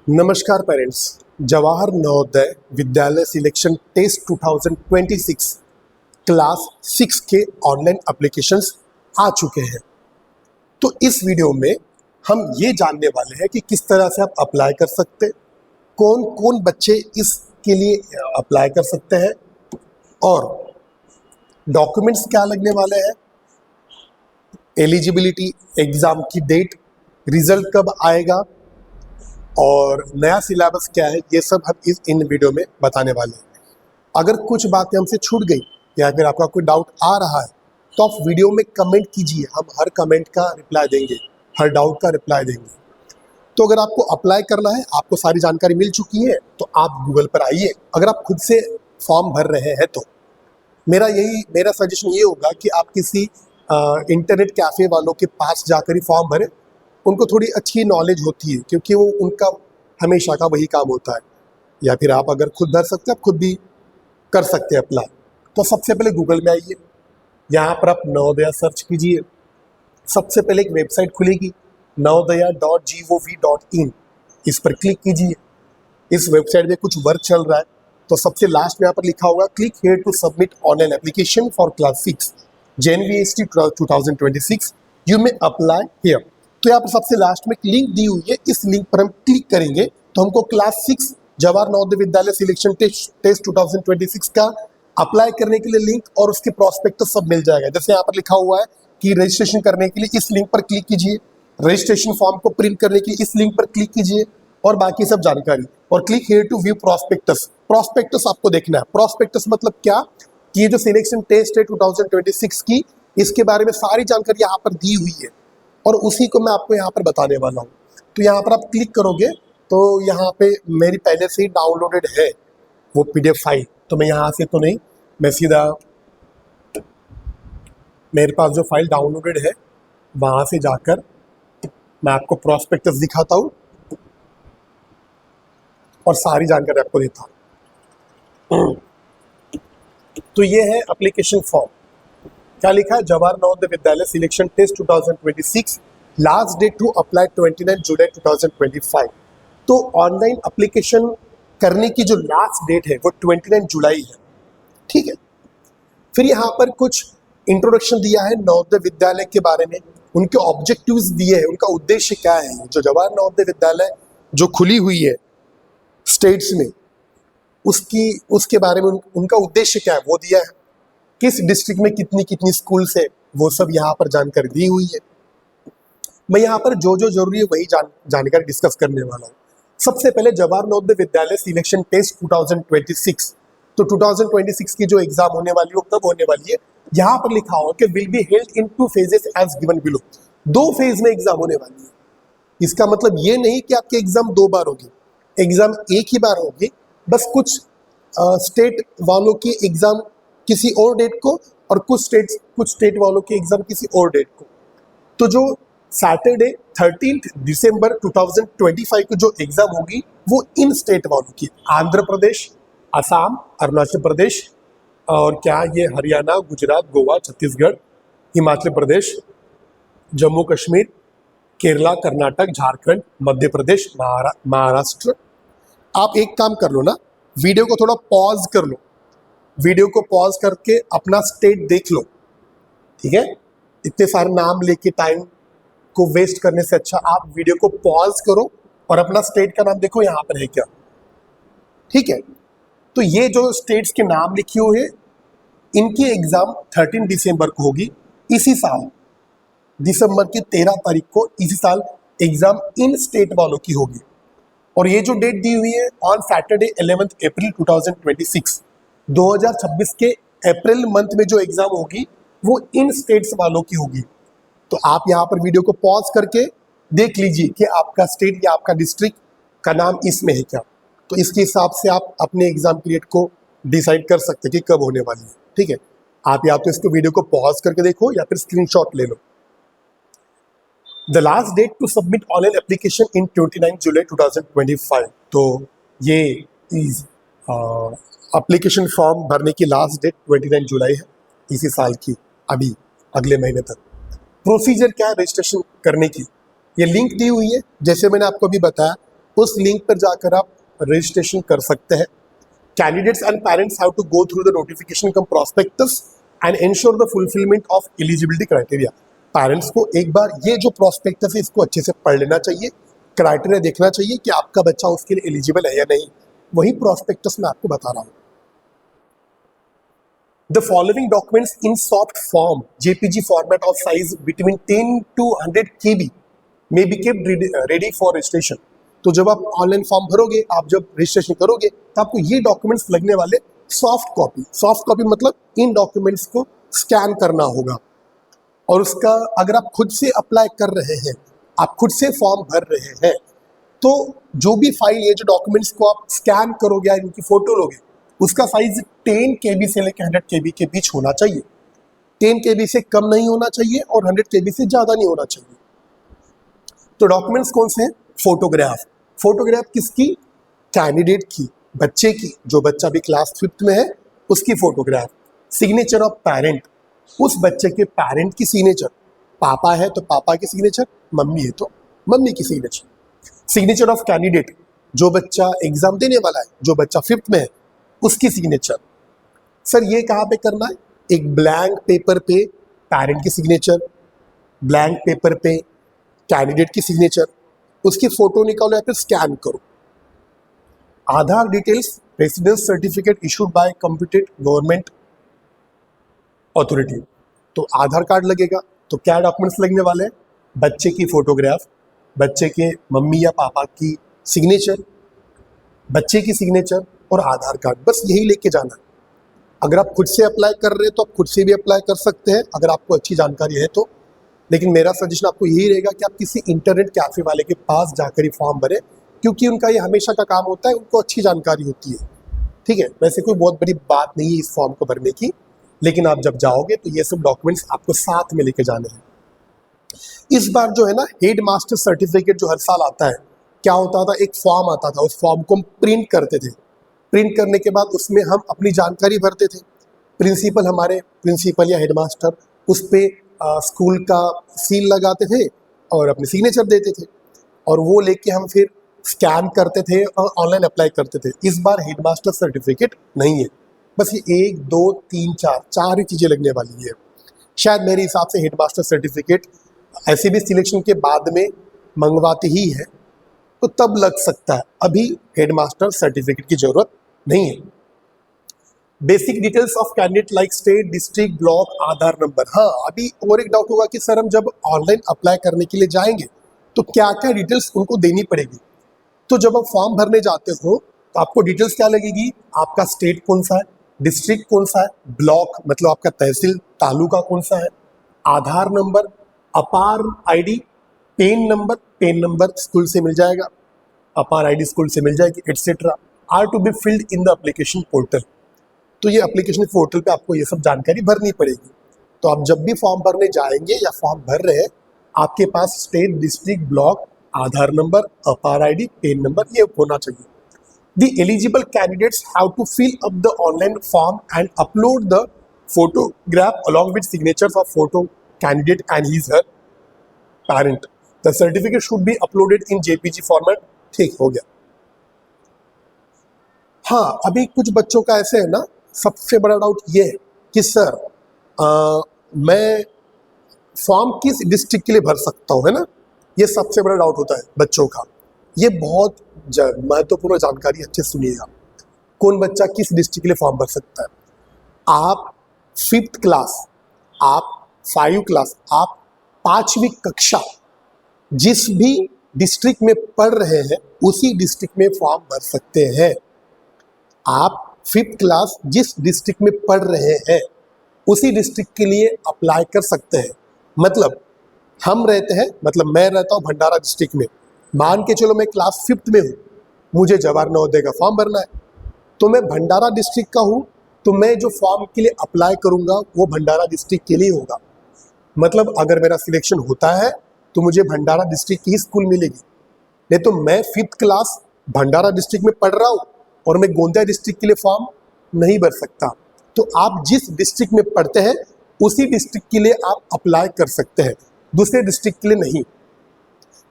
नमस्कार parents. Jawahar Navodaya Vidyalaya selection test 2026 class 6 के online applications आ चुके हैं। तो इस वीडियो में हम ये जानने वाले हैं कि किस तरह से आप अप्लाई कर सकते हैं, कौन कौन बच्चे इसके लिए अप्लाई कर सकते हैं और डॉक्यूमेंट्स क्या लगने वाले हैं, एलिजिबिलिटी, एग्ज़ाम की डेट, रिजल्ट कब आएगा और नया सिलेबस क्या है, ये सब हम इन वीडियो में बताने वाले हैं। अगर कुछ बातें हमसे छूट गई या फिर आपका कोई डाउट आ रहा है तो आप वीडियो में कमेंट कीजिए, हम हर कमेंट का रिप्लाई देंगे, हर डाउट का रिप्लाई देंगे। तो अगर आपको अप्लाई करना है, आपको सारी जानकारी मिल चुकी है तो आप गूगल पर आइए। अगर आप खुद से फॉर्म भर रहे हैं तो मेरा सजेशन ये होगा कि आप किसी इंटरनेट कैफ़े वालों के पास जाकर ही फॉर्म भरें। उनको थोड़ी अच्छी नॉलेज होती है क्योंकि वो उनका हमेशा का वही काम होता है। या फिर आप अगर खुद भर सकते हैं, आप खुद भी कर सकते हैं अप्लाई। तो सबसे पहले गूगल में आइए, यहाँ पर आप नवोदया सर्च कीजिए। सबसे पहले एक वेबसाइट खुलेगी navodaya.gov.in, इस पर क्लिक कीजिए। इस वेबसाइट में कुछ वर्क चल रहा है तो सबसे लास्ट में यहाँ पर लिखा होगा click here to submit online application for class 6 JNVST 2026, you may apply here. तो यहाँ पर सबसे लास्ट में एक लिंक दी हुई है, इस लिंक पर हम क्लिक करेंगे तो हमको class 6 Jawahar Navodaya Vidyalaya selection test 2026 का अप्लाई करने के लिए लिंक और उसके प्रॉस्पेक्टस सब मिल जाएगा। जैसे यहाँ पर लिखा हुआ है कि रजिस्ट्रेशन करने के लिए इस लिंक पर क्लिक कीजिए, रजिस्ट्रेशन फॉर्म को प्रिंट करने के लिए इस लिंक पर क्लिक कीजिए और बाकी सब जानकारी, और click here to view prospectus. Prospectus आपको देखना है। प्रॉस्पेक्टस मतलब क्या कि ये जो सिलेक्शन टेस्ट है 2026 की, इसके बारे में सारी जानकारी यहाँ पर दी हुई है और उसी को मैं आपको यहाँ पर बताने वाला हूँ। तो यहाँ पर आप क्लिक करोगे तो यहाँ पे मेरी पहले से ही डाउनलोडेड है वो PDF फाइल, तो मैं यहाँ से तो नहीं, मैं सीधा मेरे पास जो फाइल डाउनलोडेड है वहाँ से जाकर मैं आपको प्रॉस्पेक्टस दिखाता हूँ और सारी जानकारी आपको देता हूँ। तो ये है एप्लीकेशन फॉर्म। क्या लिखा है? Jawahar Navodaya Vidyalaya selection test 2026, last date to apply 29 July 2025। तो ऑनलाइन एप्लीकेशन करने की जो लास्ट डेट है वो 29 जुलाई है। ठीक है। फिर यहाँ पर कुछ इंट्रोडक्शन दिया है नवोदय विद्यालय के बारे में, उनके ऑब्जेक्टिव्स दिए हैं, उनका उद्देश्य क्या है। जो जवाहर नवोदय विद्यालय जो खुली हुई है स्टेट्स में, उसके बारे में उनका उद्देश्य क्या है वो दिया है। किस डिस्ट्रिक्ट में कितनी कितनी स्कूल्स है वो सब यहाँ पर जानकारी दी हुई है। मैं यहाँ पर जो जो जरूरी है वही जानकारी डिस्कस करने वाला हूँ। सबसे पहले जवाहर नवोदय विद्यालय सिलेक्शन टेस्ट 2026, तो 2026 की जो एग्जाम होने वाली है वो कब होने वाली है, यहाँ पर लिखा हुआ कि will be held in 2 phases as given below. 2 phase में एग्जाम होने वाली है। इसका मतलब ये नहीं कि आपकी एग्जाम 2 बार होगी, एग्जाम एक ही बार होगी। बस कुछ स्टेट वालों की एग्जाम किसी और डेट को और कुछ स्टेट वालों की एग्जाम किसी और डेट को। तो जो सैटरडे 13 दिसंबर 2025 को जो एग्जाम होगी वो इन स्टेट वालों की, आंध्र प्रदेश, असम, अरुणाचल प्रदेश और क्या ये हरियाणा, गुजरात, गोवा, छत्तीसगढ़, हिमाचल प्रदेश, जम्मू कश्मीर, केरला, कर्नाटक, झारखंड, मध्य प्रदेश, महाराष्ट्र। आप एक काम कर लो ना, वीडियो को थोड़ा पॉज कर लो, वीडियो को पॉज करके अपना स्टेट देख लो। ठीक है। इतने सारे नाम लेके टाइम को वेस्ट करने से अच्छा आप वीडियो को पॉज करो और अपना स्टेट का नाम देखो यहाँ पर है क्या। ठीक है। तो ये जो स्टेट्स के नाम लिखे हुए हैं इनकी एग्जाम 13 दिसंबर को होगी इसी साल, दिसंबर की 13 तारीख को इसी साल एग्जाम इन स्टेट वालों की होगी। और ये जो डेट दी हुई है ऑन सैटरडे 11 अप्रैल 2026, 2026 के अप्रैल मंथ में जो एग्जाम होगी वो इन स्टेट्स वालों की होगी। तो आप यहाँ पर वीडियो को पॉज करके देख लीजिए कि आपका स्टेट या आपका डिस्ट्रिक्ट का नाम इसमें है क्या। तो इसके हिसाब से आप अपने एग्जाम पीरियड को डिसाइड कर सकते हैं कि कब होने वाली है। ठीक है। आप या तो इसको वीडियो को पॉज करके देखो या फिर स्क्रीनशॉट ले लो। The last date to submit online application in 29 July 2025। तो ये एप्लीकेशन फॉर्म भरने की लास्ट डेट 29 जुलाई है इसी साल की, अभी अगले महीने तक। प्रोसीजर क्या है रजिस्ट्रेशन करने की, ये लिंक दी हुई है। जैसे मैंने आपको अभी बताया उस लिंक पर जाकर आप रजिस्ट्रेशन कर सकते हैं। Candidates and parents have to go through the notification cum prospectus and ensure the fulfilment of eligibility criteria. Parents को एक बार ये जो प्रोस्पेक्टस है इसको अच्छे से पढ़ लेना चाहिए, क्राइटेरिया देखना चाहिए कि आपका बच्चा उसके लिए एलिजिबल है या नहीं। वही प्रोस्पेक्टस मैं आपको बता रहा हूँ। The following documents in soft form JPG format of size between 10 to 100 KB may be kept ready for registration। तो जब आप ऑनलाइन फॉर्म भरोगे, आप जब रजिस्ट्रेशन करोगे तो आपको ये डॉक्यूमेंट्स लगने वाले सॉफ्ट कॉपी मतलब इन डॉक्यूमेंट्स को स्कैन करना होगा। और उसका अगर आप खुद से अप्लाई कर रहे हैं, आप खुद से फॉर्म भर रहे हैं, तो जो भी फाइल, ये जो डॉक्यूमेंट्स को आप स्कैन करोगे या इनकी फोटो लोगे, उसका साइज 10 KB से लेकर 100 KB के बीच होना चाहिए। 10 KB से कम नहीं होना चाहिए और 100 KB से ज़्यादा नहीं होना चाहिए। तो डॉक्यूमेंट्स कौन से हैं? फोटोग्राफ किसकी? कैंडिडेट की, बच्चे की, जो बच्चा भी क्लास 5th में है उसकी फोटोग्राफ। सिग्नेचर ऑफ पेरेंट, उस बच्चे के पेरेंट की सिग्नेचर, पापा है तो पापा की सिग्नेचर, मम्मी है तो मम्मी की सिग्नेचर। सिग्नेचर ऑफ कैंडिडेट, जो बच्चा एग्जाम देने वाला है, जो बच्चा 5th में है उसकी सिग्नेचर। सर ये कहाँ पे करना है? एक ब्लैंक पेपर पे पेरेंट की सिग्नेचर, ब्लैंक पेपर पे कैंडिडेट की सिग्नेचर, उसकी फोटो निकालो या फिर स्कैन करो। Aadhaar details, residence certificate issued by competent government authority. तो आधार कार्ड लगेगा। तो क्या डॉक्यूमेंट्स लगने वाले हैं? बच्चे की फोटोग्राफ, बच्चे के मम्मी या पापा की सिग्नेचर, बच्चे की सिग्नेचर और आधार कार्ड, बस यही लेके जाना है। अगर आप खुद से अप्लाई कर रहे हैं तो आप खुद से भी अप्लाई कर सकते हैं अगर आपको अच्छी जानकारी है तो। लेकिन मेरा सजेशन आपको यही रहेगा कि आप किसी इंटरनेट कैफे वाले के पास जाकर ही फॉर्म भरें, क्योंकि उनका ये हमेशा का काम होता है, उनको अच्छी जानकारी होती है। ठीक है, वैसे कोई बहुत बड़ी बात नहीं है इस फॉर्म को भरने की, लेकिन आप जब जाओगे तो ये सब डॉक्यूमेंट्स आपको साथ में लेके जाने हैं। इस बार जो है ना, हेड मास्टर सर्टिफिकेट जो हर साल आता है, क्या होता था, एक फॉर्म आता था, उस फॉर्म को हम प्रिंट करते थे। प्रिंट करने के बाद उसमें हम अपनी जानकारी भरते थे। प्रिंसिपल, हमारे प्रिंसिपल या हेडमास्टर उस पर स्कूल का सील लगाते थे और अपनी सिग्नेचर देते थे, और वो लेके हम फिर स्कैन करते थे और ऑनलाइन अप्लाई करते थे। इस बार हेडमास्टर सर्टिफिकेट नहीं है, बस ये 1 2 3 4 ही चीज़ें लगने वाली है। शायद मेरे हिसाब से हेडमास्टर सर्टिफिकेट ऐसे भी सिलेक्शन के बाद में मंगवाते ही है, तो तब लग सकता है। अभी हेडमास्टर सर्टिफिकेट की जरूरत नहीं है। Basic details of candidate like state, district, block, Aadhaar number. हाँ, अभी और एक डाउट होगा कि सर हम जब ऑनलाइन अप्लाई करने के लिए जाएंगे तो क्या क्या डिटेल्स उनको देनी पड़ेगी। तो जब आप फॉर्म भरने जाते हो तो आपको डिटेल्स क्या लगेगी? आपका स्टेट कौन सा है, डिस्ट्रिक्ट कौन सा है, ब्लॉक मतलब आपका तहसील तालुका कौन सा है, Aadhaar number, Apaar ID, PAN number school से मिल जाएगा, अपार आईडी स्कूल से मिल जाएगी, etcetera, are to be filled in the application portal. तो ये एप्लीकेशन पोर्टल पे आपको ये सब जानकारी भरनी पड़ेगी। तो आप जब भी फॉर्म भरने जाएंगे या फॉर्म भर रहे हैं, आपके पास स्टेट, डिस्ट्रिक्ट, ब्लॉक, आधार number, Apaar ID, PAN number ये होना चाहिए। The eligible candidates have to fill up the online form and upload the photograph along with signatures of photo candidate and his/her parent. The certificate should be uploaded in JPG format। ठीक हो गया। हाँ, अभी कुछ बच्चों का ऐसे है ना, सबसे बड़ा डाउट ये है कि सर मैं फॉर्म किस डिस्ट्रिक्ट के लिए भर सकता हूँ, है ना, ये सबसे बड़ा डाउट होता है बच्चों का। ये बहुत महत्वपूर्ण जानकारी, अच्छे सुनिएगा। कौन बच्चा किस डिस्ट्रिक्ट के लिए फॉर्म भर सकता है? आप 5th क्लास, आप 5 क्लास, आप 5वीं कक्षा जिस भी डिस्ट्रिक्ट में पढ़ रहे हैं उसी डिस्ट्रिक्ट में फॉर्म भर सकते हैं। आप 5th क्लास जिस डिस्ट्रिक्ट में पढ़ रहे हैं उसी डिस्ट्रिक्ट के लिए अप्लाई कर सकते हैं। मतलब हम रहते हैं, मतलब मैं रहता हूँ भंडारा डिस्ट्रिक्ट में, मान के चलो मैं क्लास 5th में हूँ, मुझे जवाहर नवोदय का फॉर्म भरना है, तो मैं भंडारा डिस्ट्रिक्ट का हूँ, तो मैं जो फॉर्म के लिए अप्लाई करूँगा वो भंडारा डिस्ट्रिक्ट के लिए होगा। मतलब अगर मेरा सिलेक्शन होता है तो मुझे भंडारा डिस्ट्रिक्ट की ही स्कूल मिलेगी। नहीं तो मैं 5th क्लास भंडारा डिस्ट्रिक्ट में पढ़ रहा हूँ और मैं गोंदिया डिस्ट्रिक्ट के लिए फॉर्म नहीं भर सकता। तो आप जिस डिस्ट्रिक्ट में पढ़ते हैं उसी डिस्ट्रिक्ट के लिए आप अप्लाई कर सकते हैं, दूसरे डिस्ट्रिक्ट के लिए नहीं।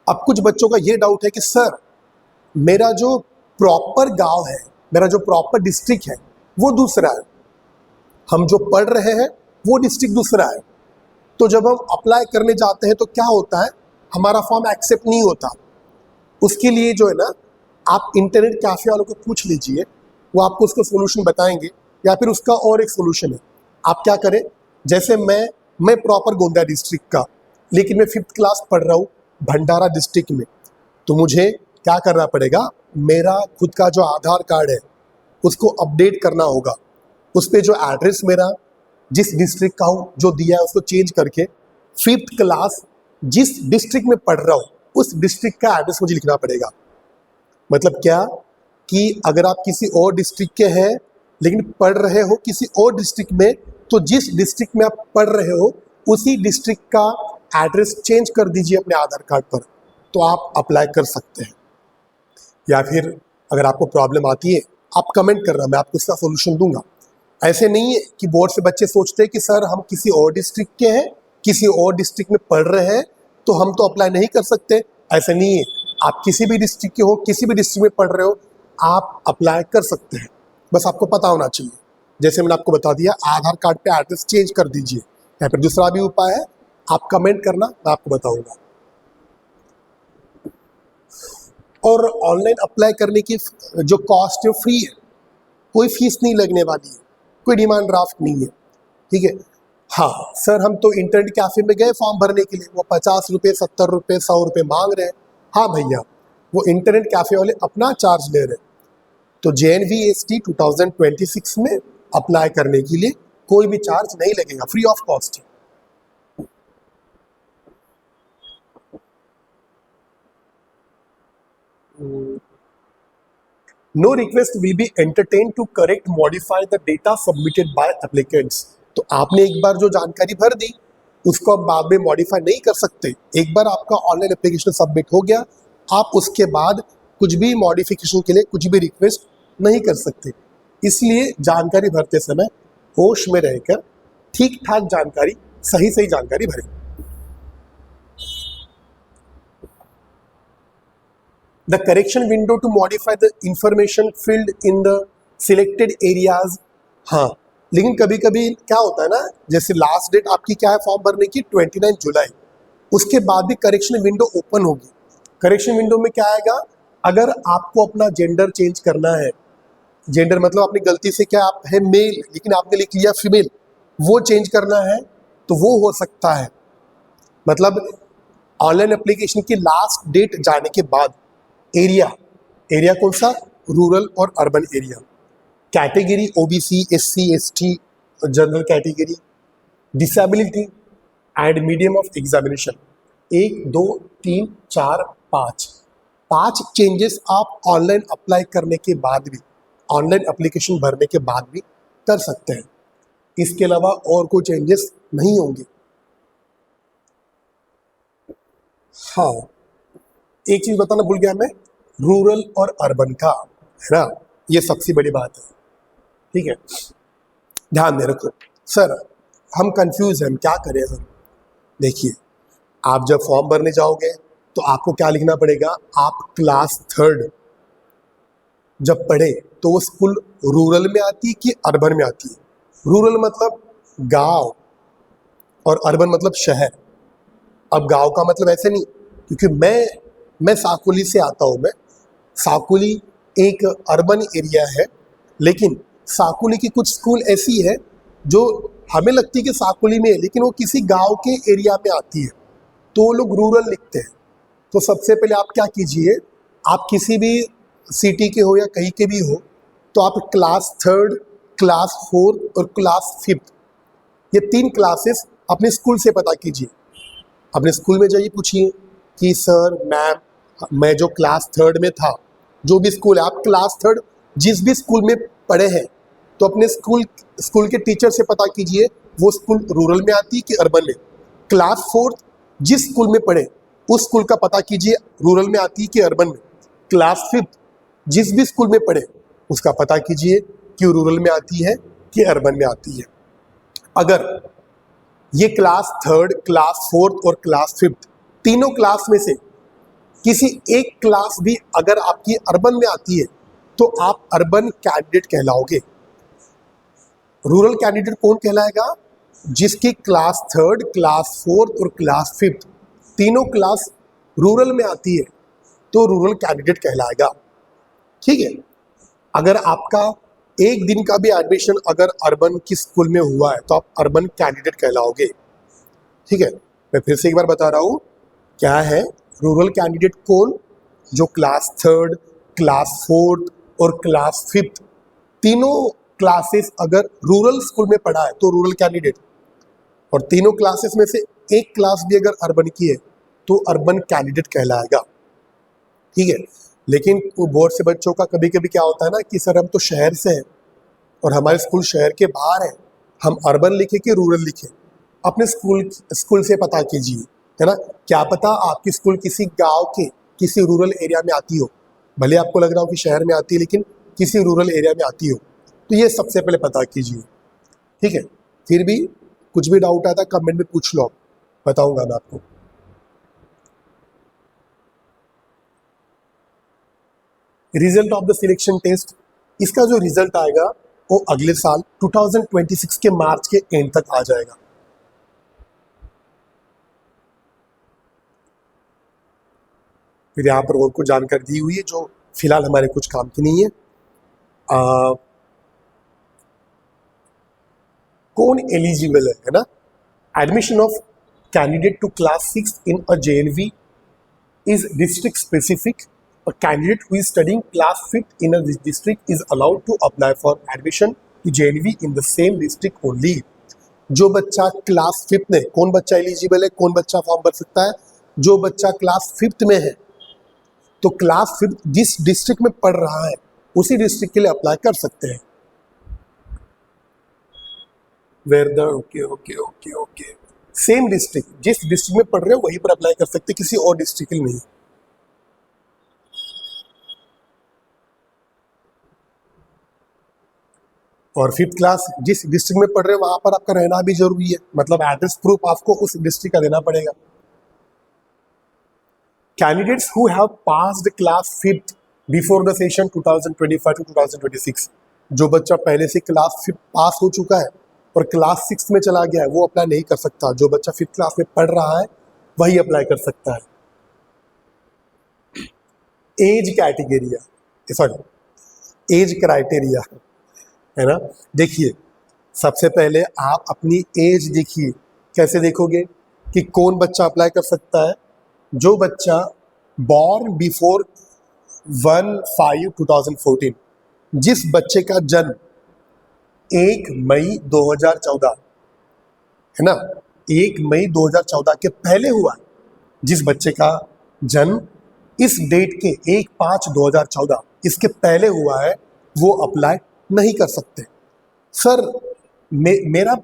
अब कुछ बच्चों का ये डाउट है कि सर मेरा जो प्रॉपर गांव है, मेरा जो प्रॉपर डिस्ट्रिक्ट है वो दूसरा है, हम जो पढ़ रहे हैं वो डिस्ट्रिक्ट दूसरा है। तो जब हम अप्लाई करने जाते हैं तो क्या होता है, हमारा फॉर्म एक्सेप्ट नहीं होता। उसके लिए जो है ना, आप इंटरनेट कैफे वालों को पूछ लीजिए, वो आपको उसका सोल्यूशन बताएंगे। या फिर उसका और एक सोल्यूशन है, आप क्या करें, जैसे मैं प्रॉपर गोंदिया डिस्ट्रिक्ट का, लेकिन मैं 5th क्लास पढ़ रहा हूँ भंडारा डिस्ट्रिक्ट में, तो मुझे क्या करना पड़ेगा, मेरा खुद का जो आधार कार्ड है उसको अपडेट करना होगा। उस पर जो एड्रेस मेरा जिस डिस्ट्रिक्ट का हूँ जो दिया है उसको चेंज करके 5th क्लास जिस डिस्ट्रिक्ट में पढ़ रहा हूँ उस डिस्ट्रिक्ट का एड्रेस मुझे लिखना पड़ेगा। मतलब क्या कि अगर आप किसी और डिस्ट्रिक्ट के हैं लेकिन पढ़ रहे हो किसी और डिस्ट्रिक्ट में, तो जिस डिस्ट्रिक्ट में आप पढ़ रहे हो उसी डिस्ट्रिक्ट का एड्रेस चेंज कर दीजिए अपने आधार कार्ड पर, तो आप अप्लाई कर सकते हैं। या फिर अगर आपको प्रॉब्लम आती है आप कमेंट करना, मैं आपको इसका सोल्यूशन दूंगा। ऐसे नहीं है कि बोर्ड से बच्चे सोचते हैं कि सर हम किसी और डिस्ट्रिक्ट के हैं, किसी और डिस्ट्रिक्ट में पढ़ रहे हैं तो हम तो अप्लाई नहीं कर सकते। ऐसे नहीं है, आप किसी भी डिस्ट्रिक्ट के हो, किसी भी डिस्ट्रिक्ट में पढ़ रहे हो, आप अप्लाई कर सकते हैं। बस आपको पता होना चाहिए। जैसे मैंने आपको बता दिया, आधार कार्ड पे एड्रेस चेंज कर दीजिए। या फिर दूसरा भी उपाय है, आप कमेंट करना, मैं आपको बताऊंगा। और ऑनलाइन अप्लाई करने की जो कॉस्ट है फ्री है, कोई फीस नहीं लगने वाली है, कोई डिमांड ड्राफ्ट नहीं है, ठीक है। हाँ सर, हम तो इंटरनेट कैफे में गए फॉर्म भरने के लिए, वो 50 रुपये, 70 रुपये, 100 रुपये मांग रहे हैं। हाँ भैया, वो इंटरनेट कैफे वाले अपना चार्ज ले रहे हैं। तो JNVST 2026 में अप्लाई करने के लिए कोई भी चार्ज नहीं लगेगा, फ्री ऑफ कॉस्ट है। No request will be entertained to correct modify the data submitted by applicants। तो आपने एक बार जो जानकारी भर दी उसको आप बाद में मॉडिफाई नहीं कर सकते। एक बार आपका ऑनलाइन एप्लीकेशन सबमिट हो गया, आप उसके बाद कुछ भी मॉडिफिकेशन के लिए कुछ भी रिक्वेस्ट नहीं कर सकते। इसलिए जानकारी भरते समय होश में रहकर ठीक ठाक जानकारी, सही जानकारी भरें। The correction window to modify the information filled in the selected areas। हाँ, लेकिन कभी कभी क्या होता है ना, जैसे लास्ट डेट आपकी क्या है फॉर्म भरने की 29 जुलाई, उसके बाद भी करेक्शन विंडो ओपन होगी। करेक्शन विंडो में क्या आएगा, अगर आपको अपना जेंडर चेंज करना है, जेंडर मतलब अपनी गलती से क्या आप है मेल लेकिन आपने लिख लिया फीमेल, वो चेंज करना है तो वो हो सकता है। मतलब ऑनलाइन एप्लीकेशन की लास्ट डेट जाने के बाद एरिया कौन सा, रूरल और urban area, category OBC, SC, ST, general category, disability and medium of examination, 1 2 3 4 5 changes आप ऑनलाइन अप्लाई करने के बाद भी, ऑनलाइन एप्लीकेशन भरने के बाद भी कर सकते हैं। इसके अलावा और कोई चेंजेस नहीं होंगे। हाँ, एक चीज बताना भूल गया मैं, रूरल और अर्बन का, है ना, ये सबसे बड़ी बात है, ठीक है, ध्यान में रखो। सर हम कंफ्यूज हैं, हम क्या करें सर? देखिए, आप जब फॉर्म भरने जाओगे तो आपको क्या लिखना पड़ेगा, आप क्लास 3rd जब पढ़े तो वो स्कूल रूरल में आती है कि अर्बन में आती है? रूरल मतलब गांव और अर्बन मतलब शहर। अब गांव का मतलब ऐसे नहीं, क्योंकि मैं साकोली से आता हूँ, मैं साकोली एक अर्बन एरिया है, लेकिन साकोली की कुछ स्कूल ऐसी है जो हमें लगती है कि साकोली में है लेकिन वो किसी गांव के एरिया में आती है, तो वो लोग रूरल लिखते हैं। तो सबसे पहले आप क्या कीजिए, आप किसी भी सिटी के हो या कहीं के भी हो, तो आप क्लास 3rd, क्लास 4th और क्लास 5th, ये 3 क्लासेस अपने स्कूल से पता कीजिए। अपने स्कूल में जाइए, पूछिए कि सर मैम, मैं जो क्लास 3rd में था, जो भी स्कूल है, आप क्लास 3rd जिस भी स्कूल में पढ़े हैं, तो अपने स्कूल के टीचर से पता कीजिए वो स्कूल रूरल में आती है कि अर्बन में। क्लास 4th जिस स्कूल में पढ़े उस स्कूल का पता कीजिए रूरल में आती है कि अर्बन में। क्लास 5th जिस भी स्कूल में पढ़े उसका पता कीजिए कि रूरल में आती है कि अर्बन में आती है। अगर ये क्लास 3rd, क्लास 4th और क्लास 5th तीनों क्लास में से किसी एक क्लास भी अगर आपकी अर्बन में आती है तो आप अर्बन कैंडिडेट कहलाओगे। रूरल कैंडिडेट कौन कहलाएगा? जिसकी क्लास थर्ड, क्लास फोर्थ और क्लास फिफ्थ तीनों क्लास रूरल में आती है तो रूरल कैंडिडेट कहलाएगा। ठीक है, अगर आपका एक दिन का भी एडमिशन अगर अर्बन की स्कूल में हुआ है तो आप अर्बन कैंडिडेट कहलाओगे। ठीक है, मैं फिर से एक बार बता रहा हूँ, क्या है रूरल कैंडिडेट? कौन? जो क्लास थर्ड, क्लास फोर्थ और क्लास फिफ्थ तीनों क्लासेस अगर रूरल स्कूल में पढ़ा है तो रूरल कैंडिडेट, और तीनों क्लासेस में से एक क्लास भी अगर अर्बन की है तो अर्बन कैंडिडेट कहलाएगा। ठीक है, लेकिन वो बोर्ड से बच्चों का कभी कभी क्या होता है ना कि सर हम तो शहर से हैं और हमारे स्कूल शहर के बाहर है, हम अर्बन लिखे कि रूरल लिखे? अपने स्कूल से पता कीजिए, है ना। क्या पता आपकी स्कूल किसी गांव के किसी रूरल एरिया में आती हो, भले आपको लग रहा हो कि शहर में आती है लेकिन किसी रूरल एरिया में आती हो, तो ये सबसे पहले पता कीजिए। ठीक है, फिर भी कुछ भी डाउट आता है कमेंट में पूछ लो, बताऊंगा मैं आपको। Result of the selection test, इसका जो रिजल्ट आएगा वो अगले साल 2026 के मार्च के एंड तक आ जाएगा। फिर यहाँ पर और कुछ जानकारी दी हुई है जो फिलहाल हमारे कुछ काम की नहीं है। कौन एलिजिबल है ना? Admission of candidate to class 6 in a JNV is district specific. A candidate who is studying class 5th in a district is allowed to apply for admission to JNV in the same district only. जो बच्चा class 5th में, कौन बच्चा eligible है, कौन बच्चा form भर सकता है? जो बच्चा क्लास 5th में है तो क्लास 5th जिस डिस्ट्रिक्ट में पढ़ रहा है उसी डिस्ट्रिक्ट के लिए अप्लाई कर सकते हैं। Where the okay okay okay okay same district, जिस डिस्ट्रिक्ट में पढ़ रहे हो वहीं पर अप्लाई कर सकते, किसी और डिस्ट्रिक्ट के लिए नहीं। और 5th क्लास जिस डिस्ट्रिक्ट में पढ़ रहे हो वहां पर आपका रहना भी जरूरी है, मतलब एड्रेस प्रूफ आपको उस डिस्ट्रिक्ट का देना पड़ेगा। Candidates who have passed class 5th before the session 2025 to 2026, जो बच्चा पहले से क्लास 5th पास हो चुका है और क्लास 6 में चला गया है वो अप्लाई नहीं कर सकता। जो बच्चा 5th क्लास में पढ़ रहा है वही अप्लाई कर सकता है। एज कैटेगरिया, सॉरी एज क्राइटेरिया, है ना। देखिए सबसे पहले आप अपनी एज देखिए, कैसे देखोगे कि कौन बच्चा अप्लाई कर सकता है? जो बच्चा बॉर्न बिफोर 1/5/2014, जिस बच्चे का जन्म 1 मई 2014, है ना, 1 मई 2014 के पहले हुआ, जिस बच्चे का जन्म इस डेट के 1/5/2014 इसके पहले हुआ है वो अप्लाई नहीं कर सकते। सर मेरा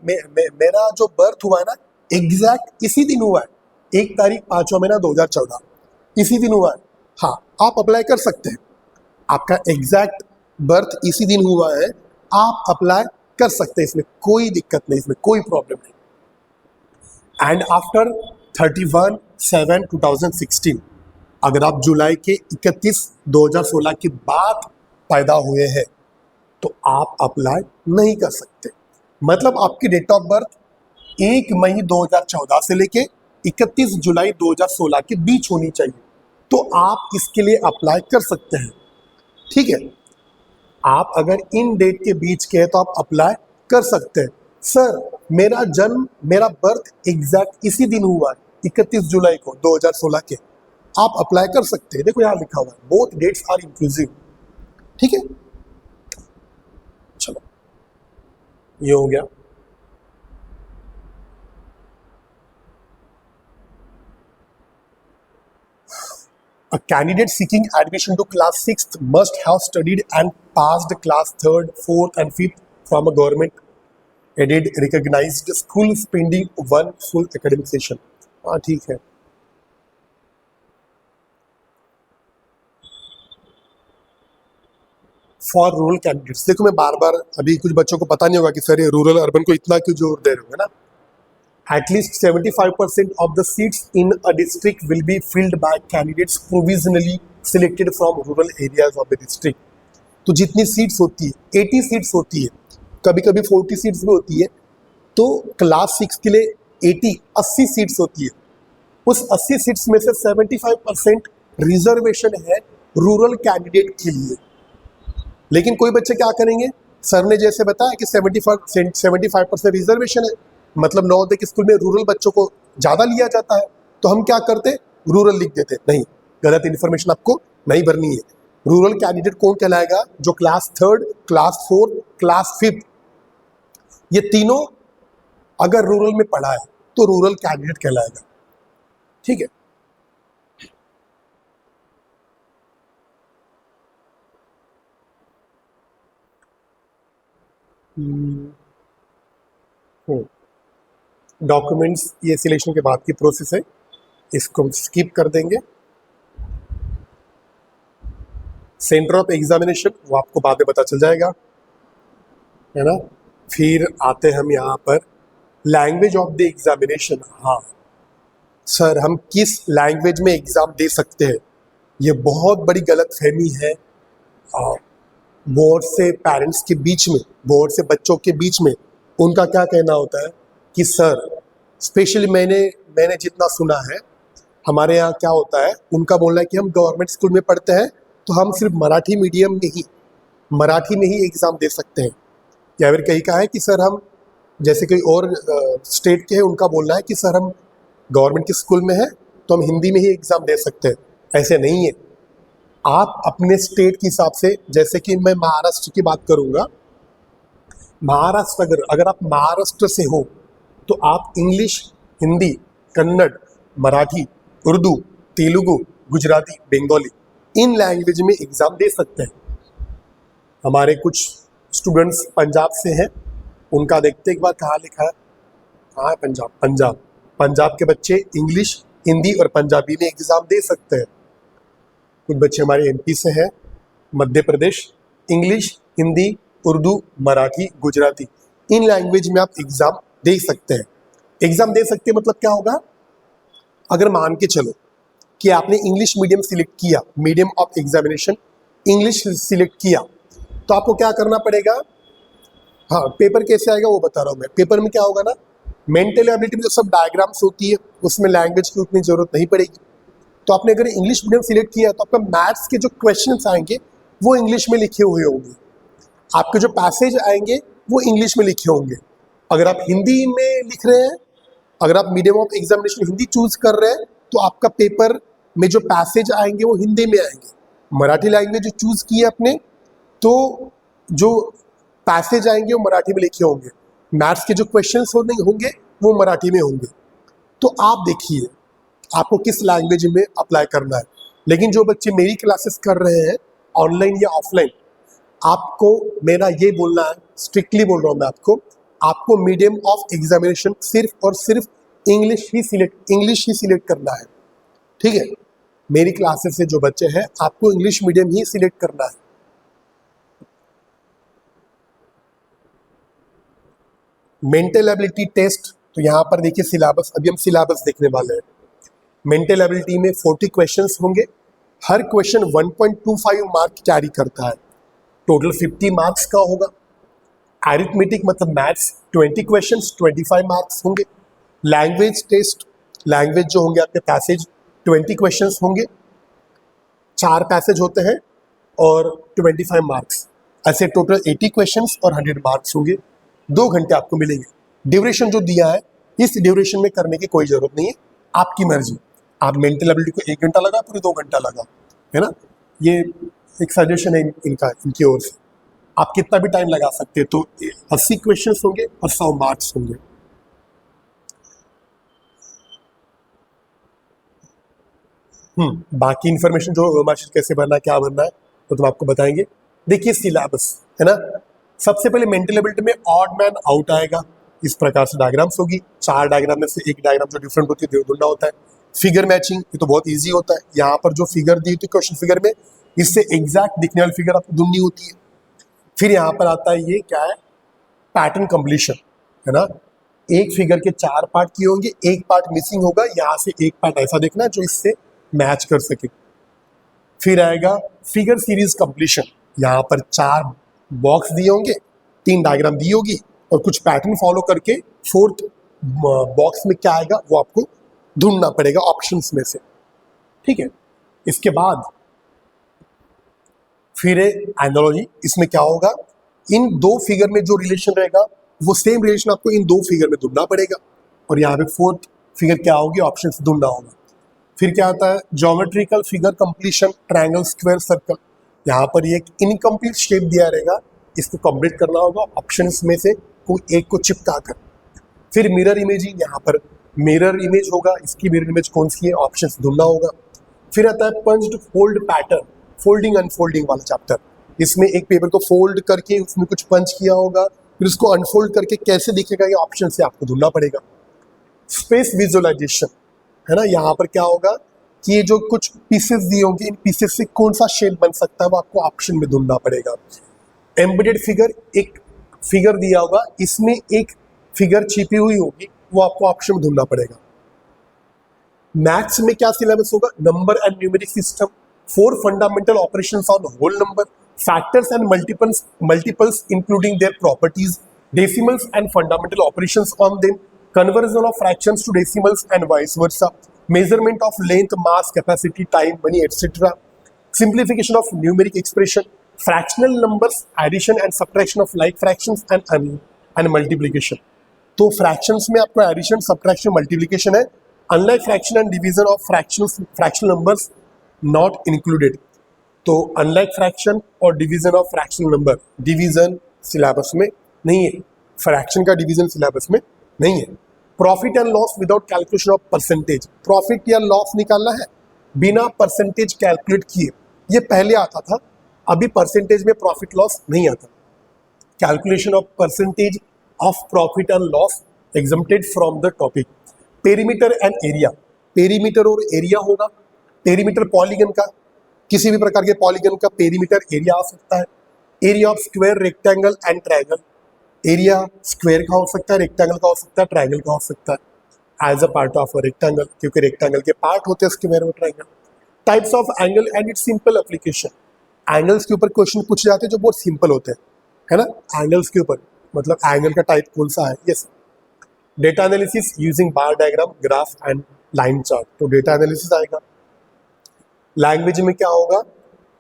जो बर्थ हुआ है ना एग्जैक्ट इसी दिन हुआ है, 1 तारीख 5वां महीना 2014 इसी दिन हुआ है, हाँ आप अप्लाई कर सकते हैं। आपका एग्जैक्ट बर्थ इसी दिन हुआ है, आप अप्लाई कर सकते हैं, इसमें कोई दिक्कत नहीं, इसमें कोई प्रॉब्लम नहीं। एंड आफ्टर 31/7/2016, अगर आप जुलाई के 31/2016 के बाद पैदा हुए हैं तो आप अप्लाई नहीं कर सकते। मतलब आपकी डेट ऑफ बर्थ 1 मई 2014 से लेके 31 जुलाई 2016 के बीच होनी चाहिए, तो आप इसके लिए अप्लाई कर सकते हैं। ठीक है, आप अगर इन डेट के बीच के हैं तो आप अप्लाई कर सकते हैं। सर मेरा बर्थ एग्जैक्ट इसी दिन हुआ है 31 जुलाई को 2016 के, आप अप्लाई कर सकते हैं। देखो यहाँ लिखा हुआ है बोथ डेट्स आर इंक्लूसिव। ठीक है, चलो ये हो गया। A candidate seeking admission to class 6th must have studied and passed class 3rd, 4th and 5th from a government aided recognized school spending 1 full academic session। हाँ ठीक है। For rural candidates, देखो मैं बार बार, अभी कुछ बच्चों को पता नहीं होगा कि सर ये रूरल अर्बन को इतना क्यों जोर दे रहे हो, है ना। At least 75% of the seats in a district will be filled by candidates provisionally selected from rural areas of the district. तो जितनी सीट्स होती है 80 सीट्स होती है, कभी कभी 40 सीट्स भी होती है, तो क्लास 6 के लिए 80 सीट्स होती है। उस 80 सीट्स में से 75% रिजर्वेशन है रूरल कैंडिडेट के लिए। लेकिन कोई बच्चे क्या करेंगे, सर ने जैसे बताया कि 75% रिजर्वेशन है, मतलब नवोदय स्कूल में रूरल बच्चों को ज़्यादा लिया जाता है, तो हम क्या करते, रूरल लिख देते। नहीं, गलत इन्फॉर्मेशन आपको नहीं भरनी है। रूरल कैंडिडेट कौन कहलाएगा, जो क्लास 3, क्लास 4, क्लास 5 ये तीनों अगर रूरल में पढ़ा है तो रूरल कैंडिडेट कहलाएगा। ठीक है, डॉक्यूमेंट्स ये सिलेक्शन के बाद की प्रोसेस है, इसको स्किप कर देंगे। सेंटर ऑफ एग्जामिनेशन वो आपको बाद में पता चल जाएगा, है ना। फिर आते हम यहाँ पर लैंग्वेज ऑफ द एग्जामिनेशन। हाँ सर, हम किस लैंग्वेज में एग्ज़ाम दे सकते हैं, ये बहुत बड़ी गलत फहमी है बोर्ड से पेरेंट्स के बीच में, बोर्ड से बच्चों के बीच में। उनका क्या कहना होता है कि सर, स्पेशली मैंने जितना सुना है, हमारे यहाँ क्या होता है, उनका बोलना है कि हम गवर्नमेंट स्कूल में पढ़ते हैं तो हम सिर्फ मराठी मीडियम में ही, मराठी में ही एग्ज़ाम दे सकते हैं। या फिर कहीं का है कि सर हम, जैसे कोई और स्टेट के हैं, उनका बोलना है कि सर हम गवर्नमेंट के स्कूल में हैं तो हम हिंदी में ही एग्ज़ाम दे सकते हैं। ऐसे नहीं है, आप अपने स्टेट के हिसाब से, जैसे कि मैं महाराष्ट्र की बात करूँगा, महाराष्ट्र अगर आप महाराष्ट्र से हो तो आप इंग्लिश, हिंदी, कन्नड़, मराठी, उर्दू, तेलुगु, गुजराती, बंगाली इन लैंग्वेज में एग्ज़ाम दे सकते हैं। हमारे कुछ स्टूडेंट्स पंजाब से हैं, उनका देखते एक बार कहाँ लिखा है, कहाँ है पंजाब के बच्चे इंग्लिश, हिंदी और पंजाबी में एग्ज़ाम दे सकते हैं। कुछ बच्चे हमारे एमपी से हैं, मध्य प्रदेश, इंग्लिश, हिंदी, उर्दू, मराठी, गुजराती इन लैंग्वेज में आप एग्ज़ाम दे सकते हैं। एग्ज़ाम दे सकते हैं मतलब क्या होगा, अगर मान के चलो कि आपने इंग्लिश मीडियम सिलेक्ट किया, medium of examination English select किया, तो आपको क्या करना पड़ेगा। हाँ, पेपर कैसे आएगा वो बता रहा हूँ मैं। पेपर में क्या होगा ना, मेंटल एबिलिटी में जो सब डायग्राम्स होती है उसमें लैंग्वेज की उतनी ज़रूरत नहीं पड़ेगी। तो आपने अगर इंग्लिश मीडियम सिलेक्ट किया तो आपका मैथ्स के जो क्वेश्चंस आएंगे वो इंग्लिश में लिखे हुए होंगे, आपके जो पैसेज आएंगे वो इंग्लिश में लिखे होंगे। अगर आप हिंदी में लिख रहे हैं, अगर आप medium of examination Hindi choose कर रहे हैं तो आपका पेपर में जो पैसेज आएंगे वो हिंदी में आएंगे। मराठी लैंग्वेज जो चूज की है आपने, तो जो पैसेज आएंगे वो मराठी में लिखे होंगे, मैथ्स के जो क्वेश्चंस होंगे वो मराठी में होंगे। तो आप देखिए आपको किस लैंग्वेज में अप्लाई करना है। लेकिन जो बच्चे मेरी क्लासेस कर रहे हैं ऑनलाइन या ऑफलाइन, आपको मेरा ये बोलना है, स्ट्रिक्टली बोल रहा हूँ मैं आपको मीडियम ऑफ एग्जामिनेशन सिर्फ और सिर्फ इंग्लिश ही सिलेक्ट करना है। ठीक है, मेरी क्लासेस से जो बच्चे हैं आपको इंग्लिश मीडियम ही सिलेक्ट करना है। मेंटल एबिलिटी टेस्ट, तो यहाँ पर देखिए सिलेबस, अभी हम सिलेबस देखने वाले हैं। मेंटल एबिलिटी में 40 क्वेश्चंस होंगे, हर क्वेश्चन 1.25 मार्क कैरी करता है, टोटल 50 मार्क्स का होगा। एरिथमेटिक मतलब मैथ्स 20 क्वेश्चंस 25 मार्क्स होंगे। लैंग्वेज टेस्ट, लैंग्वेज जो होंगे आपके पैसेज 20 क्वेश्चंस होंगे, 4 पैसेज होते हैं और 25 मार्क्स, ऐसे टोटल 80 क्वेश्चंस और 100 मार्क्स होंगे। 2 घंटे आपको मिलेंगे। ड्यूरेशन जो दिया है इस ड्यूरेशन में करने की कोई ज़रूरत नहीं है, आपकी मर्जी। आप मेंटल एबिलिटी को 1 घंटा लगा, पूरे 2 घंटा लगा, है ना। ये एक सजेशन है इनकी ओर से। आप कितना भी टाइम लगा सकते हैं। तो 80 क्वेश्चंस होंगे और 100 मार्क्स होंगे। बाकी इन्फॉर्मेशन जो मार्कशीट कैसे भरना है, क्या भरना है, तो तुम आपको बताएंगे। देखिए सिलेबस है ना, सबसे पहले मेंटल एबिलिटी में ऑड मैन आउट आएगा, इस प्रकार से डायग्राम्स होगी। 4 डायग्राम में से एक डायग्राम जो डिफरेंट होती है ढूंढना होता है। फिगर मैचिंग, ये तो बहुत इजी होता है। यहाँ पर जो फिगर दी होती है क्वेश्चन फिगर में, इससे एग्जैक्ट दिखने वाली फिगर आपको ढूंढनी होती है। फिर यहाँ पर आता है ये क्या है, पैटर्न कंप्लीशन, है ना। एक फिगर के 4 पार्ट किए होंगे, एक पार्ट मिसिंग होगा, यहाँ से एक पार्ट ऐसा देखना है जो इससे मैच कर सके। फिर आएगा फिगर सीरीज कंप्लीशन, यहाँ पर 4 बॉक्स दिए होंगे, 3 डायग्राम दी होगी और कुछ पैटर्न फॉलो करके 4th बॉक्स में क्या आएगा वो आपको ढूंढना पड़ेगा ऑप्शंस में से, ठीक है। इसके बाद फिर एनालॉजी, इसमें क्या होगा, इन 2 फिगर में जो रिलेशन रहेगा वो सेम रिलेशन आपको इन 2 फिगर में ढूंढना पड़ेगा और यहाँ पे 4th फिगर क्या होगी, ऑप्शन से ढूंढना होगा। फिर क्या आता है, geometrical figure completion, triangle, square, circle. यहाँ पर ये एक इनकम्प्लीट शेप दिया रहेगा, इसको कंप्लीट करना होगा ऑप्शंस में से कोई एक को चिपका कर। फिर मिरर इमेजिंग, यहाँ पर मिरर इमेज होगा, इसकी मिरर इमेज कौन सी है, ऑप्शंस ढूंढना होगा। फिर आता है punched fold pattern, folding unfolding वाला चैप्टर। इसमें एक पेपर को फोल्ड करके उसमें कुछ पंच किया होगा, फिर उसको अनफोल्ड करके कैसे दिखेगा ये ऑप्शन से आपको ढूंढना पड़ेगा। स्पेस विजुअलाइजेशन है ना, यहाँ पर क्या होगा कि ये जो कुछ पीसेस दिए होंगे, इन पीसेस से कौन सा शेप बन सकता है वो आपको ऑप्शन में ढूंढना पड़ेगा। एम्बेडेड फिगर, एक फिगर दिया होगा, इसमें एक फिगर छिपी हुई होगी, वो आपको ऑप्शन में ढूंढना पड़ेगा। मैथ्स में क्या सिलेबस होगा, number and numeric system, 4 fundamental operations on whole number, factors and multiples including their properties, decimals and fundamental operations on them, conversion of fractions to decimals and vice versa, measurement of length, mass, capacity, time, money, etc., simplification of numeric expression, fractional numbers, addition and subtraction of like fractions and multiplication. तो fractions में आपको addition, subtraction, multiplication है, unlike fraction and division of fractional numbers not included. तो unlike fraction और division of fractional number, division syllabus में नहीं है, fraction का division syllabus में नहीं है। Profit and loss without calculation of percentage, profit या लॉस निकालना है बिना परसेंटेज कैलकुलेट किए, ये पहले आता था, अभी परसेंटेज में प्रॉफिट लॉस नहीं आता। Calculation of percentage of profit and loss exempted from the topic. Perimeter and area, perimeter और एरिया होगा। पेरीमीटर पॉलीगन का, किसी भी प्रकार के पॉलीगन का पेरीमीटर एरिया आ सकता है। Area of square, rectangle and triangle, area square का हो सकता है, रेक्टेंगल का हो सकता है, ट्रायंगल का हो सकता है as a part of a rectangle, क्योंकि रेक्टेंगल के पार्ट होते हैं स्क्वायर और triangle. Types of angle and its simple application, angles के ऊपर क्वेश्चन पूछे जाते हैं जो बहुत सिंपल होते हैं, है ना, एंगल्स के ऊपर, मतलब एंगल का टाइप कौन सा है, yes. Data analysis using bar diagram, graph and line chart, तो डेटा एनालिसिस आएगा। लैंग्वेज में क्या होगा,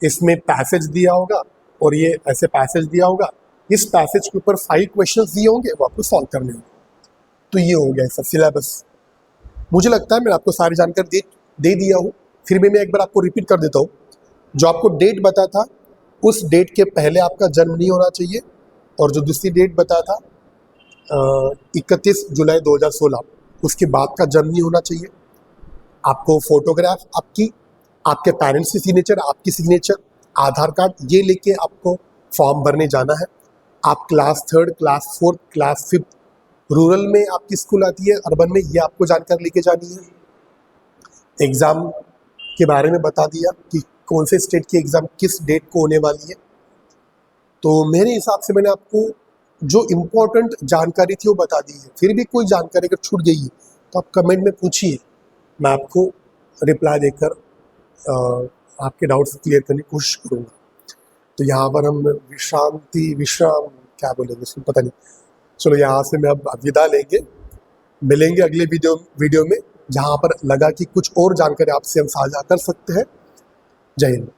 इसमें पैसेज दिया होगा और ये ऐसे पैसेज दिया होगा, इस पैसेज के ऊपर 5 क्वेश्चंस दिए होंगे, वो आपको सॉल्व करने होंगे। तो ये हो गया सर सिलेबस। मुझे लगता है मैं आपको सारी जानकारी दे दिया हूँ, फिर भी मैं एक बार आपको रिपीट कर देता हूँ। जो आपको डेट बताया था, उस डेट के पहले आपका जन्म नहीं होना चाहिए, और जो दूसरी डेट बताया था 31 जुलाई 2016, उसके बाद का जन्म नहीं होना चाहिए। आपको फोटोग्राफ आपकी, आपके पेरेंट्स की सिग्नेचर, आपकी सिग्नेचर, आधार कार्ड, ये लेके आपको फॉर्म भरने जाना है। आप क्लास 3, क्लास 4, क्लास 5, रूरल में आपकी स्कूल आती है, अर्बन में, ये आपको जानकारी लेके जानी है। एग्ज़ाम के बारे में बता दिया कि कौन से स्टेट की एग्ज़ाम किस डेट को होने वाली है। तो मेरे हिसाब से मैंने आपको जो इम्पोर्टेंट जानकारी थी वो बता दी है। फिर भी कोई जानकारी अगर छूट गई है तो आप कमेंट में पूछिए, मैं आपको रिप्लाई देकर आपके डाउट्स क्लियर करने की कोशिश करूँगा। तो यहाँ पर हम विश्राम क्या बोलेंगे इसको पता नहीं। चलो यहाँ से मैं अब विदा लेंगे, मिलेंगे अगले वीडियो में, जहाँ पर लगा कि कुछ और जानकारी आपसे हम साझा कर सकते हैं। जय हिंद।